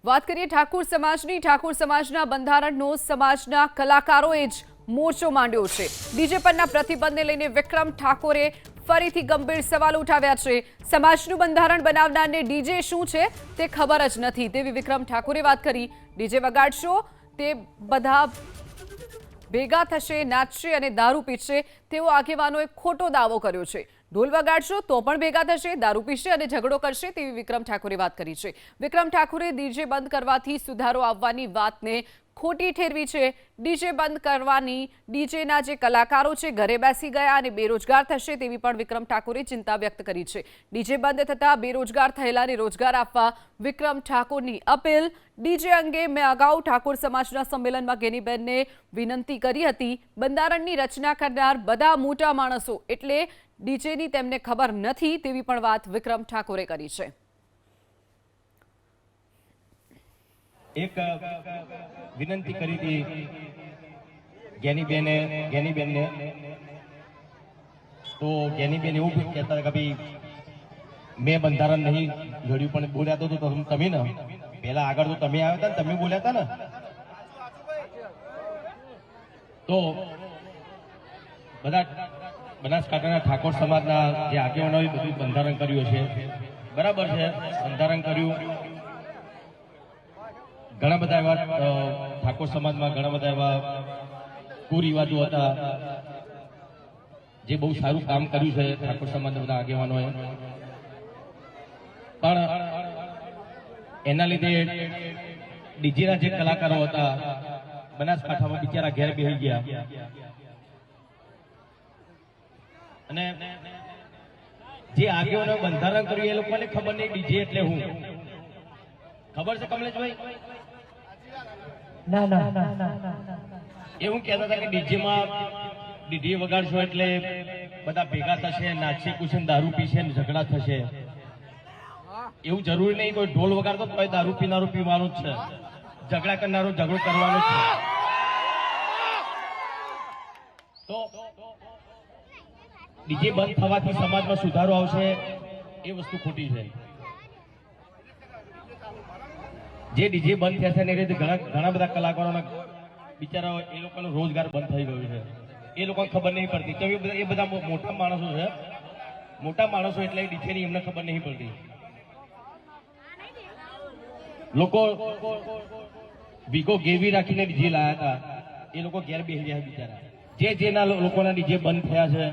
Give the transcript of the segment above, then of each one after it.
વાત કરીએ ઠાકોર સમાજની। ઠાકોર સમાજના બંધારણનો સમાજના કલાકારોએ જ મોરચો માંડ્યો છે। ડીજે પરના પ્રતિબંધને લઈને વિક્રમ ઠાકોરે ફરીથી ગંભીર સવાલ ઉઠાવ્યા છે। સમાજનું બંધારણ બનાવનારને ડીજે શું છે તે ખબર જ નથી તેવી વિક્રમ ઠાકોરે વાત કરી। ડીજે વગાડશો તે બધા ભેગા થશે, નાચશે અને દારૂ પીશે તેવો આગેવાનોએ ખોટો દાવો કર્યો છે। ઢોલ વગાડશો તો પણ ભેગા થશે, દારૂ પીશે અને ઝઘડો કરશે તેવી વિક્રમ ઠાકોરે વાત કરી છે। વિક્રમ ઠાકોરે ડીજે બંધ કરવાથી સુધારો આવવાની વાતને ખોટી ઠેરવી છે। ડીજે બંધ કરવાની ડીજેના જે કલાકારો છે ઘરે બેસી ગયા અને બેરોજગાર થશે તેવી પણ વિક્રમ ઠાકોરે ચિંતા વ્યક્ત કરી છે। ડીજે બંધ થતાં બેરોજગાર થયેલાને રોજગાર આપવા વિક્રમ ઠાકોરની અપીલ। ડીજે અંગે મેં અગાઉ ઠાકોર સમાજના સંમેલનમાં ગેનીબેનને વિનંતી કરી હતી। બંધારણની રચના કરનાર બધા મોટા માણસો એટલે ડીજેની તેમને ખબર નથી તેવી પણ વાત વિક્રમ ઠાકોરે કરી છે। એક વિનંતી કરી હતી ગેનીબેનને, તો ગેનીબેન એવું કહેતા હતા કે ભાઈ મેં બંધારણ નહીં ઘડ્યું, પણ બોલ્યા તો તમે ને પહેલા આગળ તો તમે આવ્યા હતા ને તમે બોલ્યા હતા ને, તો બધા બનાસકાંઠાના ઠાકોર સમાજના જે આગેવાનોએ બધું બંધારણ કર્યું છે, બરાબર છે, બંધારણ કર્યું। ઘણા બધા એવા ઠાકોર સમાજમાં ઘણા બધા એવા કુરિવાજો હતા જે બહુ સારું કામ કર્યું છે ઠાકોર સમાજના બધા આગેવાનોએ, પણ એના લીધે ડીજેના જે કલાકારો હતા બનાસકાંઠામાં બિચારા ઘેર બેસી ગયા અને જે આગેવાનોએ બંધારણ કર્યું એ લોકોને ખબર નહીં ડીજે એટલે હું ખબર છે કમલેશભાઈ? એવું કહેતા હતા કે ડીજે વગાડશો એટલે બધા ભેગા થશે, નાચશે કુશે, દારૂ પીશે ને ઝઘડા થશે। એવું જરૂરી નહીં કોઈ ઢોલ વગાડતો તો દારૂ પીનારો પીવાનું જ છે, ઝઘડા કરનારો ઝઘડો કરવાનો જ છે। તો ડીજે બંધ થવાથી સમાજમાં સુધારો આવશે એ વસ્તુ ખોટી છે। જે ડીજે બંધ થયા છે એને રીતે ઘણા બધા કલાકારોના બિચારા એ લોકોનો રોજગાર બંધ થઈ ગયો છે, એ લોકોને ખબર નહીં પડતી। તો એ બધા મોટા માણસો છે, મોટા માણસો એટલે ડીજેની એમને ખબર નહીં પડતી। લોકો વીગો ગેવી રાખીને ડીજે લાયા હતા, એ લોકો ઘેર બેસી રહ્યા બિચારા। જેના લોકોના ડીજે બંધ થયા છે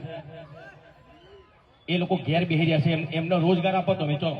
એ લોકો ઘેર બેસી રહ્યા છે, એમનો રોજગાર આપો તમે, ચલો।